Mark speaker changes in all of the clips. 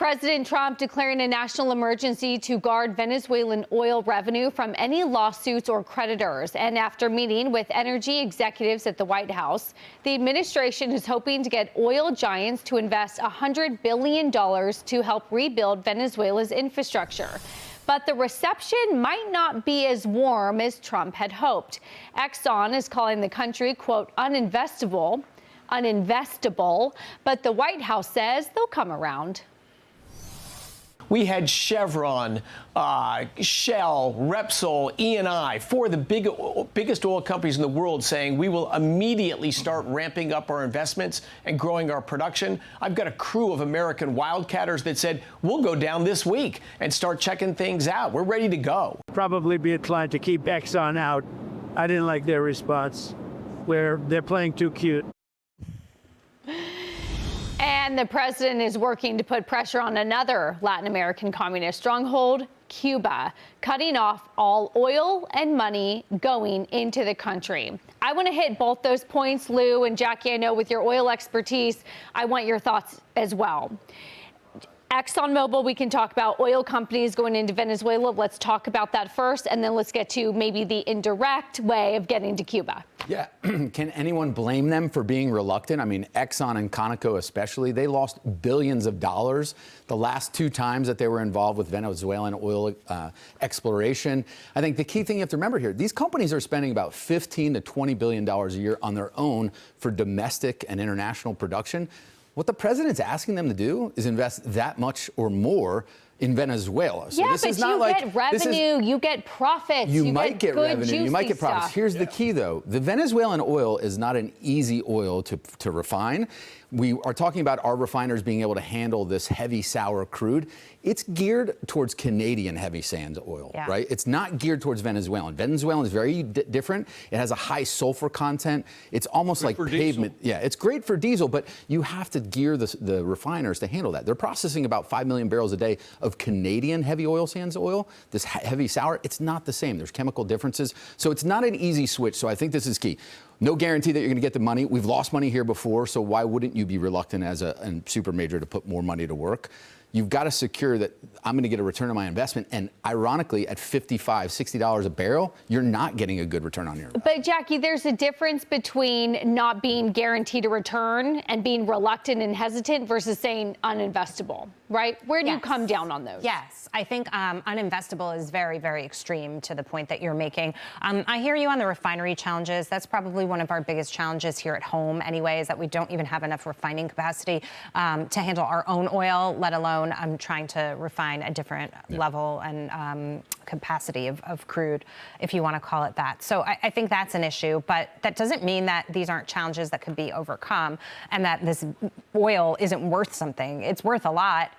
Speaker 1: President Trump declaring a national emergency to guard Venezuelan oil revenue from any lawsuits or creditors. And after meeting with energy executives at the White House, the administration is hoping to get oil giants to invest $100 billion to help rebuild Venezuela's infrastructure. But the reception might not be as warm as Trump had hoped. Exxon is calling the country, quote, uninvestable, but the White House says they'll come around.
Speaker 2: We had Chevron, Shell, Repsol, Eni, four of the biggest oil companies in the world saying we will immediately start ramping up our investments and growing our production. I've got a crew of American wildcatters that said we'll go down this week and start checking things out. We're ready to go.
Speaker 3: Probably be inclined to keep Exxon out. I didn't like their response, where they're playing too cute.
Speaker 1: And the president is working to put pressure on another Latin American communist stronghold, Cuba, cutting off all oil and money going into the country. I want to hit both those points, Lou and Jackie. I know with your oil expertise, I want your thoughts as well. ExxonMobil, we can talk about oil companies going into Venezuela. Let's talk about that first, and then let's get to maybe the indirect way of getting to Cuba.
Speaker 4: Yeah, can anyone blame them for being reluctant? I mean, Exxon and Conoco especially, they lost billions of dollars the last two times that they were involved with Venezuelan oil exploration. I think the key thing you have to remember here, these companies are spending about $15 to $20 billion a year on their own for domestic and international production. What the president's asking them to do is invest that much or more in Venezuela. So
Speaker 1: yeah,
Speaker 4: this
Speaker 1: but
Speaker 4: is not
Speaker 1: you
Speaker 4: like,
Speaker 1: get revenue, you get profits.
Speaker 4: You might get revenue, you might get profits.
Speaker 1: Stuff.
Speaker 4: Here's the key, though. The Venezuelan oil is not an easy oil to refine. We are talking about our refiners being able to handle this heavy sour crude. It's geared towards Canadian heavy sands oil, right? It's not geared towards Venezuelan. Venezuelan is very different. It has a high sulfur content. It's almost like pavement. Diesel. Yeah, it's great for diesel, but you have to gear the refiners to handle that. They're processing about 5 million barrels a day of Canadian heavy oil sands oil. This heavy sour, it's not the same. There's chemical differences. So it's not an easy switch. So I think this is key. No guarantee that you're going to get the money. We've lost money here before, so why wouldn't you be reluctant as a super major to put more money to work? You've got to secure that I'm going to get a return on my investment. And ironically, at $55, $60 a barrel, you're not getting a good return on your investment.
Speaker 1: But Jackie, there's a difference between not being guaranteed a return and being reluctant and hesitant versus saying uninvestable, right? Where do you come down on those?
Speaker 5: Yes, I think uninvestable is very, very extreme to the point that you're making. I hear you on the refinery challenges. That's probably one of our biggest challenges here at home anyway, is that we don't even have enough refining capacity to handle our own oil, let alone trying to refine a different level and capacity of crude, if you want to call it that. So I think that's an issue, but that doesn't mean that these aren't challenges that could be overcome and that this oil isn't worth something. It's worth a lot.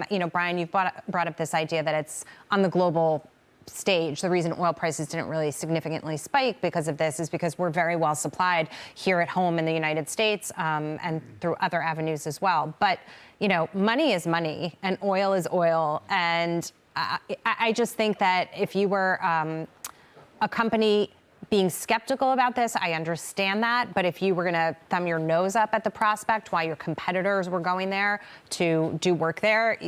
Speaker 5: You know, Brian, you've brought up this idea that it's on the global stage. The reason oil prices didn't really significantly spike because of this is because we're very well supplied here at home in the United States and through other avenues as well. But, you know, money is money and oil is oil. And I just think that if you were a company being skeptical about this, I understand that. But if you were going to thumb your nose up at the prospect while your competitors were going there to do work there,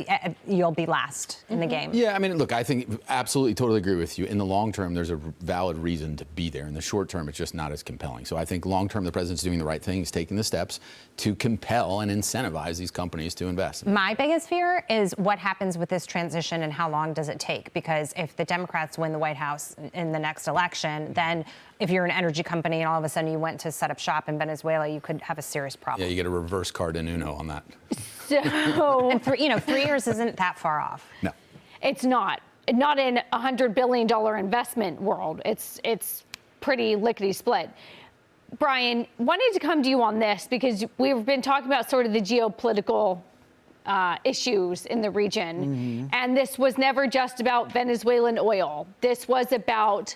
Speaker 5: you'll be last in the game.
Speaker 4: Yeah, I mean, look, I think absolutely totally agree with you. In the long term, there's a valid reason to be there. In the short term, it's just not as compelling. So I think long term, the president's doing the right thing. He's taking the steps to compel and incentivize these companies to invest.
Speaker 5: My biggest fear is what happens with this transition and how long does it take? Because if the Democrats win the White House in the next election, then if you're an energy company and all of a sudden you went to set up shop in Venezuela, you could have a serious problem.
Speaker 4: Yeah, you get a reverse card in Uno on that.
Speaker 1: So,
Speaker 5: and 3 years isn't that far off.
Speaker 4: No,
Speaker 1: it's not. Not in a $100 billion investment world. It's pretty lickety split. Brian, wanted to come to you on this because we've been talking about sort of the geopolitical issues in the region. And this was never just about Venezuelan oil. This was about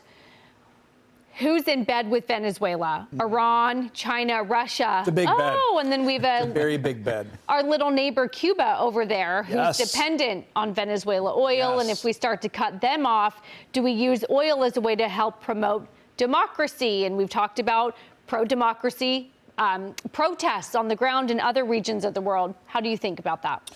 Speaker 1: who's in bed with Venezuela? Iran, China, Russia.
Speaker 6: It's a big bed.
Speaker 1: Oh, and then we've a
Speaker 6: very big bed.
Speaker 1: Our little neighbor Cuba over there, who's dependent on Venezuela oil. And if we start to cut them off, do we use oil as a way to help promote democracy? And we've talked about pro-democracy protests on the ground in other regions of the world. How do you think about that?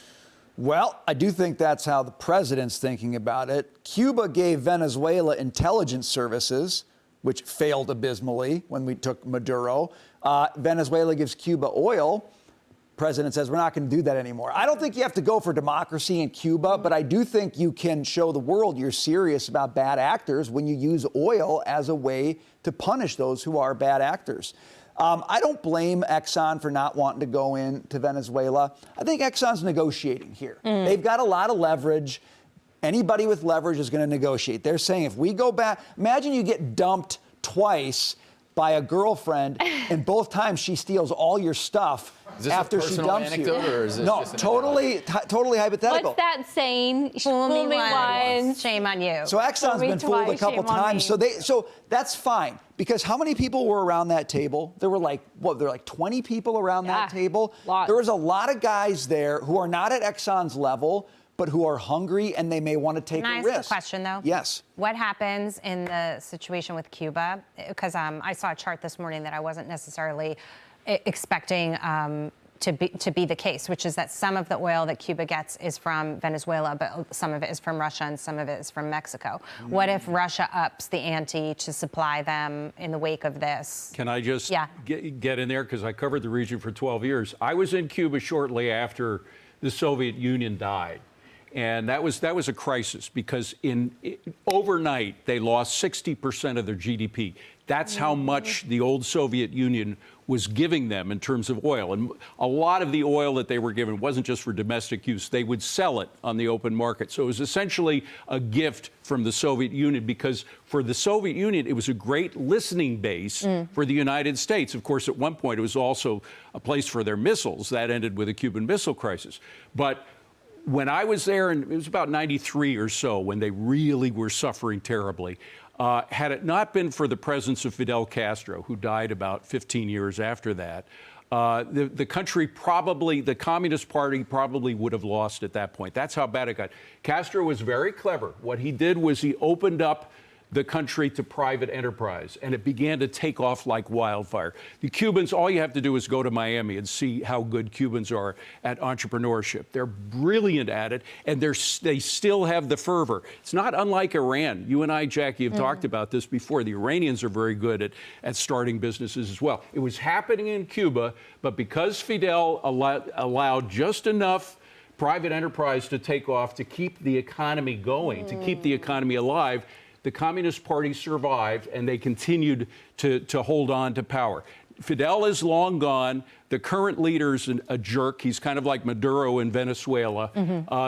Speaker 6: Well, I do think that's how the president's thinking about it. Cuba gave Venezuela intelligence services, which failed abysmally when we took Maduro. Venezuela gives Cuba oil. President says we're not going to do that anymore. I don't think you have to go for democracy in Cuba, but I do think you can show the world you're serious about bad actors when you use oil as a way to punish those who are bad actors. I don't blame Exxon for not wanting to go into Venezuela. I think Exxon's negotiating here. They've got a lot of leverage. Anybody with leverage is going to negotiate. They're saying if we go back, imagine you get dumped twice by a girlfriend, and both times she steals all your stuff after she dumps you.
Speaker 4: Or is this
Speaker 6: No,
Speaker 4: just
Speaker 6: totally hypothetical.
Speaker 1: What's that saying?
Speaker 5: Fool me once,
Speaker 1: once.
Speaker 5: Shame on you.
Speaker 6: So Exxon's been fooled a couple times. So that's fine, because how many people were around that table? There were like 20 people around that table.
Speaker 1: Lots.
Speaker 6: There was a lot of guys there who are not at Exxon's level, but who are hungry and they may want to take a risk.
Speaker 5: Can I ask a question, though?
Speaker 6: Yes.
Speaker 5: What happens in the situation with Cuba? Because I saw a chart this morning that I wasn't necessarily expecting to be the case, which is that some of the oil that Cuba gets is from Venezuela, but some of it is from Russia and some of it is from Mexico. What if Russia ups the ante to supply them in the wake of this?
Speaker 7: Can I just get in there? Because I covered the region for 12 years. I was in Cuba shortly after the Soviet Union died. And that was a crisis because overnight they lost 60% of their GDP. That's how much the old Soviet Union was giving them in terms of oil. And a lot of the oil that they were given wasn't just for domestic use. They would sell it on the open market. So it was essentially a gift from the Soviet Union, because for the Soviet Union, it was a great listening base for the United States. Of course, at one point, it was also a place for their missiles. That ended with the Cuban Missile Crisis. But when I was there, and it was about 93 or so, when they really were suffering terribly, had it not been for the presence of Fidel Castro, who died about 15 years after that, the country probably, the Communist Party probably would have lost at that point. That's how bad it got. Castro was very clever. What he did was he opened up the country to private enterprise, and it began to take off like wildfire. The Cubans, all you have to do is go to Miami and see how good Cubans are at entrepreneurship. They're brilliant at it, and they still have the fervor. It's not unlike Iran. You and I, Jackie, have talked about this before. The Iranians are very good at starting businesses as well. It was happening in Cuba, but because Fidel allowed just enough private enterprise to take off to keep the economy going, to keep the economy alive, the Communist Party survived, and they continued to hold on to power. Fidel is long gone. The current leader's a jerk. He's kind of like Maduro in Venezuela.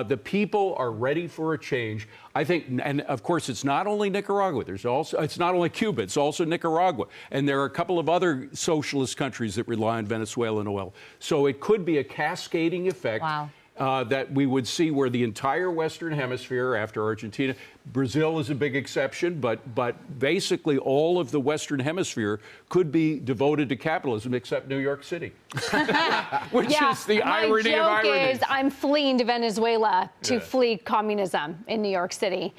Speaker 7: The people are ready for a change. I think, and of course, it's not only Nicaragua. It's not only Cuba. It's also Nicaragua. And there are a couple of other socialist countries that rely on Venezuelan oil. So it could be a cascading effect.
Speaker 5: Wow.
Speaker 7: That we would see where the entire Western Hemisphere, after Argentina, Brazil is a big exception, but basically all of the Western Hemisphere could be devoted to capitalism except New York City, which is the irony of irony.
Speaker 1: My joke is I'm fleeing to Venezuela to flee communism in New York City.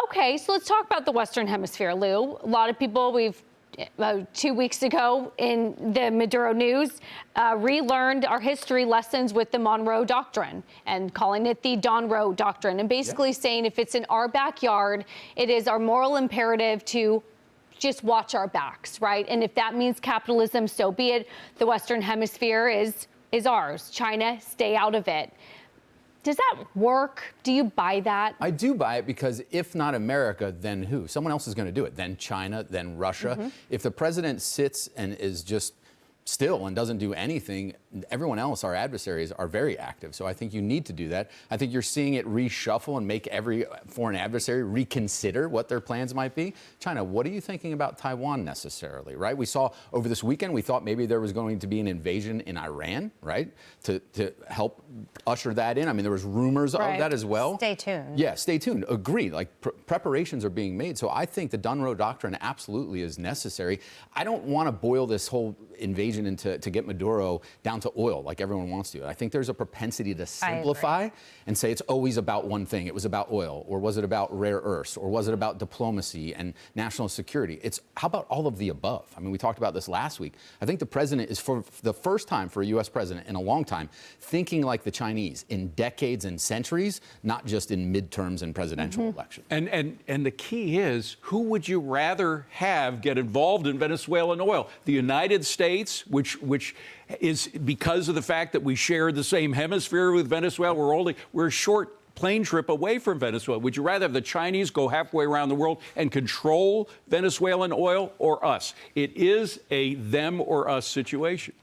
Speaker 1: Okay, so let's talk about the Western Hemisphere, Lou. A lot of people 2 weeks ago in the Maduro news, relearned our history lessons with the Monroe Doctrine and calling it the Donroe Doctrine, and basically saying if it's in our backyard, it is our moral imperative to just watch our backs, right? And if that means capitalism, so be it. The Western Hemisphere is ours. China, stay out of it. Does that work? Do you buy that?
Speaker 4: I do buy it, because if not America, then who? Someone else is going to do it. Then China, then Russia. If the president sits and is just still and doesn't do anything, everyone else, our adversaries, are very active. So I think you need to do that. I think you're seeing it reshuffle and make every foreign adversary reconsider what their plans might be. China, what are you thinking about Taiwan necessarily, right? We saw over this weekend, we thought maybe there was going to be an invasion in Iran, right? To help usher that in. I mean, there was rumors of that as well.
Speaker 5: Stay tuned.
Speaker 4: Yeah, stay tuned. Agreed. Like preparations are being made. So I think the Donroe Doctrine absolutely is necessary. I don't want to boil this whole invasion agent into to get Maduro down to oil like everyone wants to. I think there's a propensity to simplify and say it's always about one thing. It was about oil, or was it about rare earths, or was it about diplomacy and national security? It's how about all of the above? I mean, we talked about this last week. I think the president is, for the first time for a U.S. president in a long time, thinking like the Chinese in decades and centuries, not just in midterms and presidential elections.
Speaker 7: And the key is, who would you rather have get involved in Venezuelan oil? The United States, which is because of the fact that we share the same hemisphere with Venezuela, we're a short plane trip away from Venezuela. Would you rather have the Chinese go halfway around the world and control Venezuelan oil, or us? It is a them or us situation.